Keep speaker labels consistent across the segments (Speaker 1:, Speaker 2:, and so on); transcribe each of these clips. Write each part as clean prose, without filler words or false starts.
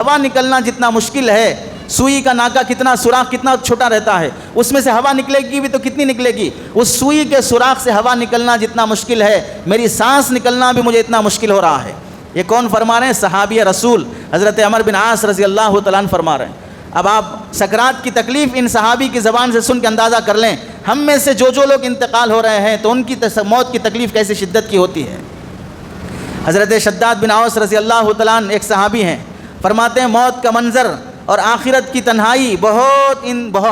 Speaker 1: ہوا نکلنا جتنا مشکل ہے، سوئی کا ناکا کتنا سوراخ کتنا چھوٹا رہتا ہے، اس میں سے ہوا نکلے گی بھی تو کتنی نکلے گی، اس سوئی کے سوراخ سے ہوا نکلنا جتنا مشکل ہے، میری سانس نکلنا بھی مجھے اتنا مشکل ہو رہا ہے۔ یہ کون فرما رہے ہیں؟ صحابی رسول حضرت عمر بن عاص رضی اللہ تعالیٰ عنہ فرما رہے ہیں۔ اب آپ سکرات کی تکلیف ان صحابی کی زبان سے سن کے اندازہ کر لیں، ہم میں سے جو لوگ انتقال ہو رہے ہیں تو ان کی موت کی تکلیف کیسی شدت کی ہوتی ہے۔ حضرت شداد بن اوس رضی اللہ تعالیٰ عنہ ایک صحابی ہیں، فرماتے ہیں موت کا منظر اور آخرت کی تنہائی بہت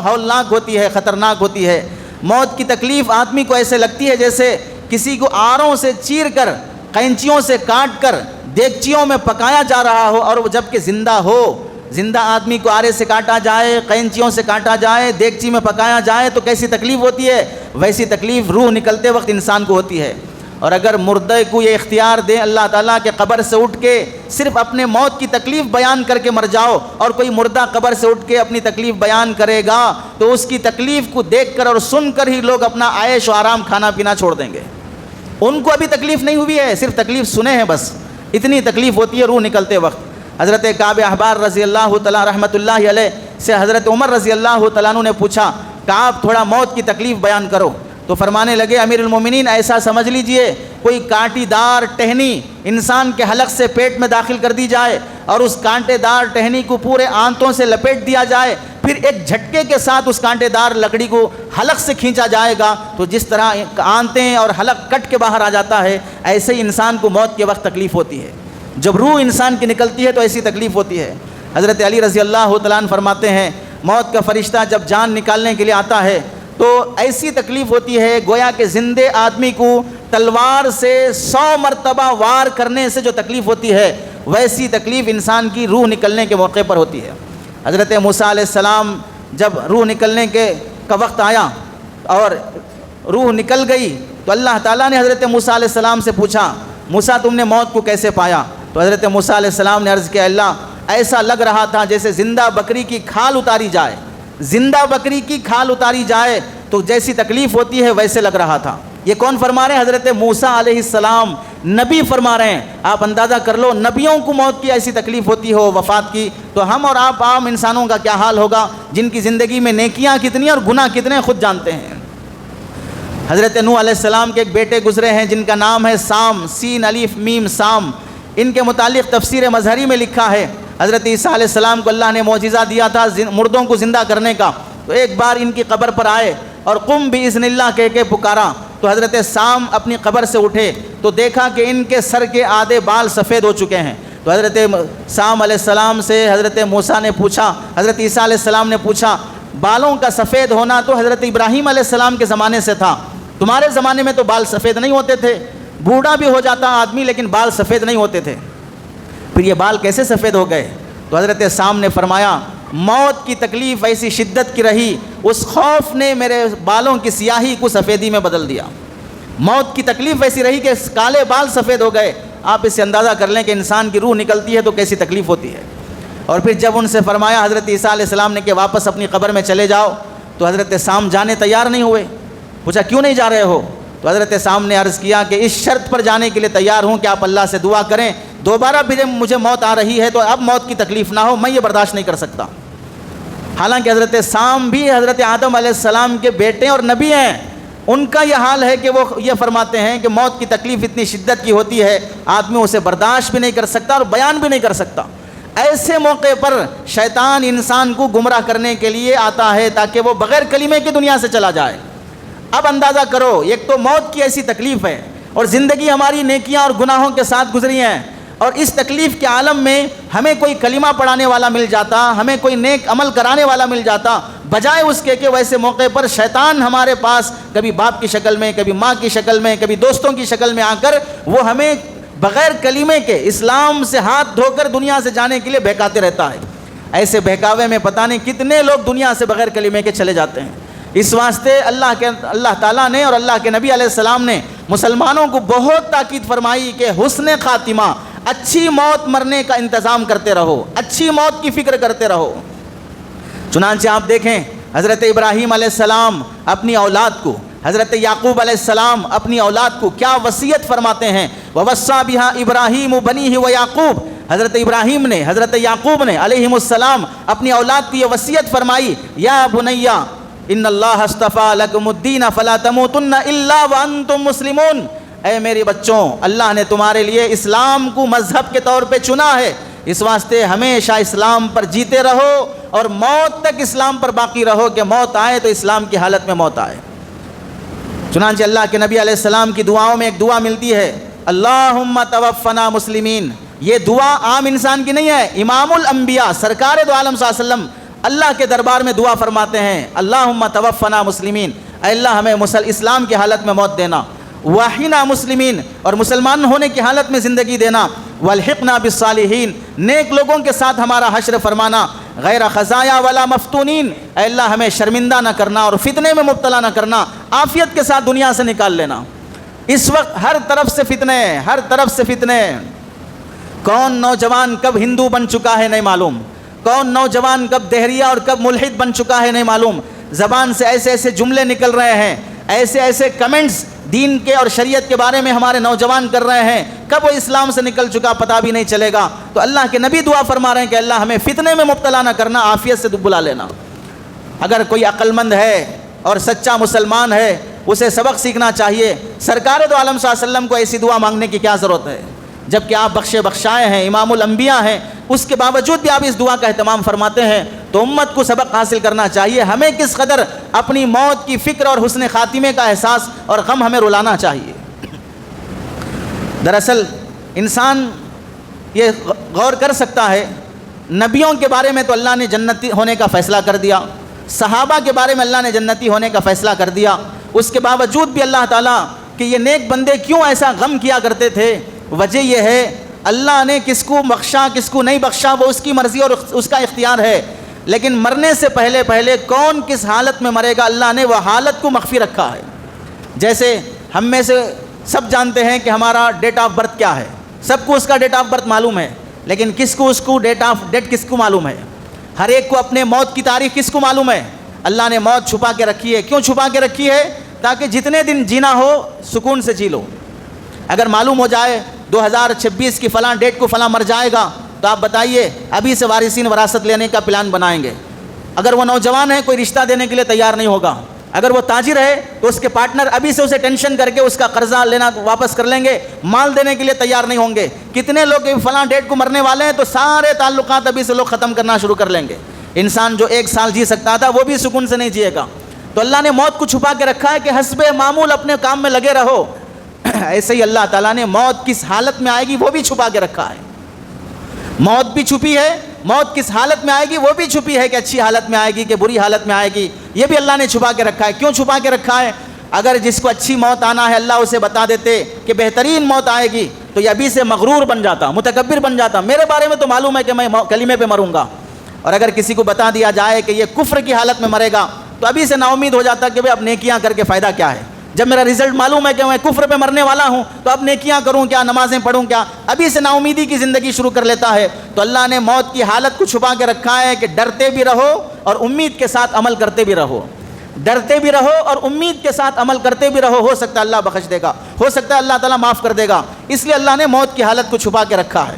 Speaker 1: ہولناک ہوتی ہے، خطرناک ہوتی ہے۔ موت کی تکلیف آدمی کو ایسے لگتی ہے جیسے کسی کو آروں سے چیر کر، قینچیوں سے کاٹ کر دیگچیوں میں پکایا جا رہا ہو، اور وہ جب کہ زندہ ہو، زندہ آدمی کو آرے سے کاٹا جائے، قینچیوں سے کاٹا جائے، دیگچی میں پکایا جائے تو کیسی تکلیف ہوتی ہے، ویسی تکلیف روح نکلتے وقت انسان کو ہوتی ہے۔ اور اگر مردے کو یہ اختیار دے اللہ تعالیٰ کہ قبر سے اٹھ کے صرف اپنے موت کی تکلیف بیان کر کے مر جاؤ، اور کوئی مردہ قبر سے اٹھ کے اپنی تکلیف بیان کرے گا تو اس کی تکلیف کو دیکھ کر اور سن کر ہی لوگ اپنا عیش و آرام کھانا پینا چھوڑ دیں گے۔ ان کو ابھی تکلیف نہیں ہوئی ہے، صرف تکلیف سنے ہیں بس، اتنی تکلیف ہوتی ہے روح نکلتے وقت۔ حضرت کعب احبار رضی اللہ تعالیٰ رحمۃ اللہ علیہ سے حضرت عمر رضی اللہ تعالیٰ عنہ نے پوچھا، کعب تھوڑا موت کی تکلیف بیان کرو، تو فرمانے لگے امیر المومنین ایسا سمجھ لیجئے کوئی کانٹی دار ٹہنی انسان کے حلق سے پیٹ میں داخل کر دی جائے اور اس کانٹے دار ٹہنی کو پورے آنتوں سے لپیٹ دیا جائے، پھر ایک جھٹکے کے ساتھ اس کانٹے دار لکڑی کو حلق سے کھینچا جائے گا تو جس طرح آنتیں اور حلق کٹ کے باہر آ جاتا ہے، ایسے ہی انسان کو موت کے وقت تکلیف ہوتی ہے۔ جب روح انسان کی نکلتی ہے تو ایسی تکلیف ہوتی ہے۔ حضرت علی رضی اللہ تعالیٰ عنہ فرماتے ہیں موت کا فرشتہ جب جان نکالنے کے لیے آتا ہے تو ایسی تکلیف ہوتی ہے گویا کہ زندے آدمی کو تلوار سے 100 مرتبہ وار کرنے سے جو تکلیف ہوتی ہے، ویسی تکلیف انسان کی روح نکلنے کے موقع پر ہوتی ہے۔ حضرت موسیٰ علیہ السلام جب روح نکلنے کا وقت آیا اور روح نکل گئی تو اللہ تعالیٰ نے حضرت موسیٰ علیہ السلام سے پوچھا، موسیٰ تم نے موت کو کیسے پایا؟ تو حضرت موسیٰ علیہ السلام نے عرض کیا، اللہ ایسا لگ رہا تھا جیسے زندہ بکری کی کھال اتاری جائے، زندہ بکری کی کھال اتاری جائے تو جیسی تکلیف ہوتی ہے ویسے لگ رہا تھا۔ یہ کون فرما رہے ہیں؟ حضرت موسیٰ علیہ السلام نبی فرما رہے ہیں۔ آپ اندازہ کر لو نبیوں کو موت کی ایسی تکلیف ہوتی ہو، وفات کی، تو ہم اور آپ عام انسانوں کا کیا حال ہوگا جن کی زندگی میں نیکیاں کتنی اور گناہ کتنے خود جانتے ہیں۔ حضرت نوح علیہ السلام کے ایک بیٹے گزرے ہیں جن کا نام ہے سام، سین الف میم سام۔ ان کے متعلق تفسیر مظہری میں لکھا ہے حضرت عیسیٰ علیہ السلام کو اللہ نے معجزہ دیا تھا مردوں کو زندہ کرنے کا، تو ایک بار ان کی قبر پر آئے اور قم باذن اللہ کہہ کے پکارا تو حضرت سام اپنی قبر سے اٹھے تو دیکھا کہ ان کے سر کے آدھے بال سفید ہو چکے ہیں۔ تو حضرت سام علیہ السلام سے حضرت موسیٰ نے پوچھا، حضرت عیسیٰ علیہ السلام نے پوچھا، بالوں کا سفید ہونا تو حضرت ابراہیم علیہ السلام کے زمانے سے تھا، تمہارے زمانے میں تو بال سفید نہیں ہوتے تھے، بوڑھا بھی ہو جاتا آدمی لیکن بال سفید نہیں ہوتے تھے، پھر یہ بال کیسے سفید ہو گئے؟ تو حضرت سام نے فرمایا موت کی تکلیف ایسی شدت کی رہی، اس خوف نے میرے بالوں کی سیاہی کو سفیدی میں بدل دیا۔ موت کی تکلیف ایسی رہی کہ کالے بال سفید ہو گئے۔ آپ اس سے اندازہ کر لیں کہ انسان کی روح نکلتی ہے تو کیسی تکلیف ہوتی ہے۔ اور پھر جب ان سے فرمایا حضرت عیسیٰ علیہ السلام نے کہ واپس اپنی قبر میں چلے جاؤ، تو حضرت سام جانے تیار نہیں ہوئے۔ پوچھا کیوں نہیں جا رہے ہو؟ تو حضرت سام نے عرض کیا کہ اس شرط پر جانے کے لیے تیار ہوں کہ آپ اللہ سے دعا کریں دوبارہ بھی مجھے موت آ رہی ہے تو اب موت کی تکلیف نہ ہو، میں یہ برداشت نہیں کر سکتا۔ حالانکہ حضرت سام بھی حضرت آدم علیہ السلام کے بیٹے اور نبی ہیں، ان کا یہ حال ہے کہ وہ یہ فرماتے ہیں کہ موت کی تکلیف اتنی شدت کی ہوتی ہے آدمی اسے برداشت بھی نہیں کر سکتا اور بیان بھی نہیں کر سکتا۔ ایسے موقع پر شیطان انسان کو گمراہ کرنے کے لیے آتا ہے تاکہ وہ بغیر کلمے کی دنیا سے چلا جائے۔ اب اندازہ کرو، ایک تو موت کی ایسی تکلیف ہے اور زندگی ہماری نیکیاں اور گناہوں کے ساتھ گزری ہیں، اور اس تکلیف کے عالم میں ہمیں کوئی کلمہ پڑھانے والا مل جاتا، ہمیں کوئی نیک عمل کرانے والا مل جاتا، بجائے اس کے کہ ویسے موقع پر شیطان ہمارے پاس کبھی باپ کی شکل میں، کبھی ماں کی شکل میں، کبھی دوستوں کی شکل میں آ کر وہ ہمیں بغیر کلمے کے اسلام سے ہاتھ دھو کر دنیا سے جانے کے لیے بہکاتے رہتا ہے۔ ایسے بہکاوے میں پتہ نہیں کتنے لوگ دنیا سے بغیر کلمے کے چلے جاتے ہیں۔ اس واسطے اللہ تعالیٰ نے اور اللہ کے نبی علیہ السلام نے مسلمانوں کو بہت تاکید فرمائی کہ حسن خاتمہ، اچھی موت مرنے کا انتظام کرتے رہو، اچھی موت کی فکر کرتے رہو۔ چنانچہ آپ دیکھیں حضرت ابراہیم علیہ السلام اپنی اولاد کو، حضرت یعقوب علیہ السلام اپنی اولاد کو کیا وصیت فرماتے ہیں، وَوَصَّى بِهَا إِبْرَاهِيمُ بَنِيهِ وَيَعْقُوبُ، حضرت ابراہیم نے، حضرت یعقوب نے علیہم السلام اپنی اولاد کو یہ وصیت فرمائی، یا بنیا ان اللہ اصطفیٰ لکم الدین فلا تموتن الا وانتم مسلمون، اے میری بچوں، اللہ نے تمہارے لیے اسلام کو مذہب کے طور پہ چنا ہے، اس واسطے ہمیشہ اسلام پر جیتے رہو اور موت تک اسلام پر باقی رہو، کہ موت آئے تو اسلام کی حالت میں موت آئے۔ چنانچہ اللہ کے نبی علیہ السلام کی دعاؤں میں ایک دعا ملتی ہے، اللہم توفنا مسلمین۔ یہ دعا عام انسان کی نہیں ہے، امام الانبیاء سرکار دو عالم صلی اللہ علیہ وسلم اللہ کے دربار میں دعا فرماتے ہیں، اللہم توفنا مسلمین، اے اللہ ہمیں اسلام کی حالت میں موت دینا، واحینا مسلمین، اور مسلمان ہونے کی حالت میں زندگی دینا، والحقنا بالصالحین، نیک لوگوں کے ساتھ ہمارا حشر فرمانا، غیر خزایا ولا مفتونین، اے اللہ ہمیں شرمندہ نہ کرنا اور فتنے میں مبتلا نہ کرنا، عافیت کے ساتھ دنیا سے نکال لینا۔ اس وقت ہر طرف سے فتنے، ہر طرف سے فتنے، کون نوجوان کب ہندو بن چکا ہے نہیں معلوم، کون نوجوان کب دہریہ اور کب ملحد بن چکا ہے نہیں معلوم، زبان سے ایسے ایسے جملے نکل رہے ہیں، ایسے ایسے کمنٹس دین کے اور شریعت کے بارے میں ہمارے نوجوان کر رہے ہیں، کب وہ اسلام سے نکل چکا پتہ بھی نہیں چلے گا۔ تو اللہ کے نبی دعا فرما رہے ہیں کہ اللہ ہمیں فتنے میں مبتلا نہ کرنا، عافیت سے بلا لینا۔ اگر کوئی عقل مند ہے اور سچا مسلمان ہے، اسے سبق سیکھنا چاہیے، سرکار دو عالم صلی اللہ علیہ وسلم کو ایسی دعا مانگنے کی کیا ضرورت ہے، جبکہ آپ بخشے بخشائے ہیں، امام الانبیاء ہیں، اس کے باوجود بھی آپ اس دعا کا اہتمام فرماتے ہیں۔ تو امت کو سبق حاصل کرنا چاہیے، ہمیں کس قدر اپنی موت کی فکر اور حسن خاتمے کا احساس اور غم ہمیں رلانا چاہیے۔ دراصل انسان یہ غور کر سکتا ہے، نبیوں کے بارے میں تو اللہ نے جنتی ہونے کا فیصلہ کر دیا، صحابہ کے بارے میں اللہ نے جنتی ہونے کا فیصلہ کر دیا، اس کے باوجود بھی اللہ تعالیٰ کہ یہ نیک بندے کیوں ایسا غم کیا کرتے تھے، وجہ یہ ہے اللہ نے کس کو بخشا کس کو نہیں بخشا وہ اس کی مرضی اور اس کا اختیار ہے، لیکن مرنے سے پہلے کون کس حالت میں مرے گا اللہ نے وہ حالت کو مخفی رکھا ہے۔ جیسے ہم میں سے سب جانتے ہیں کہ ہمارا ڈیٹ آف برتھ کیا ہے، سب کو اس کا ڈیٹ آف برتھ معلوم ہے، لیکن کس کو اس کو ڈیٹ آف ڈیٹ کس کو معلوم ہے، ہر ایک کو اپنے موت کی تاریخ کس کو معلوم ہے۔ اللہ نے موت چھپا کے رکھی ہے، کیوں چھپا کے رکھی ہے؟ تاکہ جتنے دن جینا ہو سکون سے جی لو۔ اگر معلوم ہو جائے 2026 کی فلاں ڈیٹ کو فلاں مر جائے گا تو آپ بتائیے ابھی سے وارثین وراثت لینے کا پلان بنائیں گے۔ اگر وہ نوجوان ہے کوئی رشتہ دینے کے لیے تیار نہیں ہوگا، اگر وہ تاجر ہے تو اس کے پارٹنر ابھی سے اسے ٹینشن کر کے اس کا قرضہ لینا واپس کر لیں گے، مال دینے کے لیے تیار نہیں ہوں گے۔ کتنے لوگ فلاں ڈیٹ کو مرنے والے ہیں تو سارے تعلقات ابھی سے لوگ ختم کرنا شروع کر لیں گے۔ انسان جو 1 سال جی سکتا تھا وہ بھی سکون سے نہیں جیے گا۔ تو اللہ نے موت کو چھپا کے رکھا ہے کہ حسب معمول اپنے کام میں لگے رہو۔ ایسے ہی اللہ تعالیٰ نے موت کس حالت میں آئے گی وہ بھی چھپا کے رکھا ہے۔ موت بھی چھپی ہے، موت کس حالت میں آئے گی وہ بھی چھپی ہے، کہ اچھی حالت میں آئے گی کہ بری حالت میں آئے گی، یہ بھی اللہ نے چھپا کے رکھا ہے۔ کیوں چھپا کے رکھا ہے؟ اگر جس کو اچھی موت آنا ہے اللہ اسے بتا دیتے کہ بہترین موت آئے گی تو یہ ابھی سے مغرور بن جاتا، متکبر بن جاتا، میرے بارے میں تو معلوم ہے کہ میں کلمے پہ مروں گا۔ اور اگر کسی کو بتا دیا جائے کہ یہ کفر کی حالت میں مرے گا تو ابھی سے نا امید ہو جاتا کہ بھئی اب نیکیاں کر کے فائدہ کیا ہے، جب میرا رزلٹ معلوم ہے کہ میں کفر پہ مرنے والا ہوں تو اب نیکیاں کروں کیا، نمازیں پڑھوں کیا، ابھی سے نا امیدی کی زندگی شروع کر لیتا ہے۔ تو اللہ نے موت کی حالت کو چھپا کے رکھا ہے کہ ڈرتے بھی رہو اور امید کے ساتھ عمل کرتے بھی رہو، ڈرتے بھی رہو اور امید کے ساتھ عمل کرتے بھی رہو، ہو سکتا ہے اللہ بخش دے گا، ہو سکتا ہے اللہ تعالیٰ معاف کر دے گا، اس لیے اللہ نے موت کی حالت کو چھپا کے رکھا ہے۔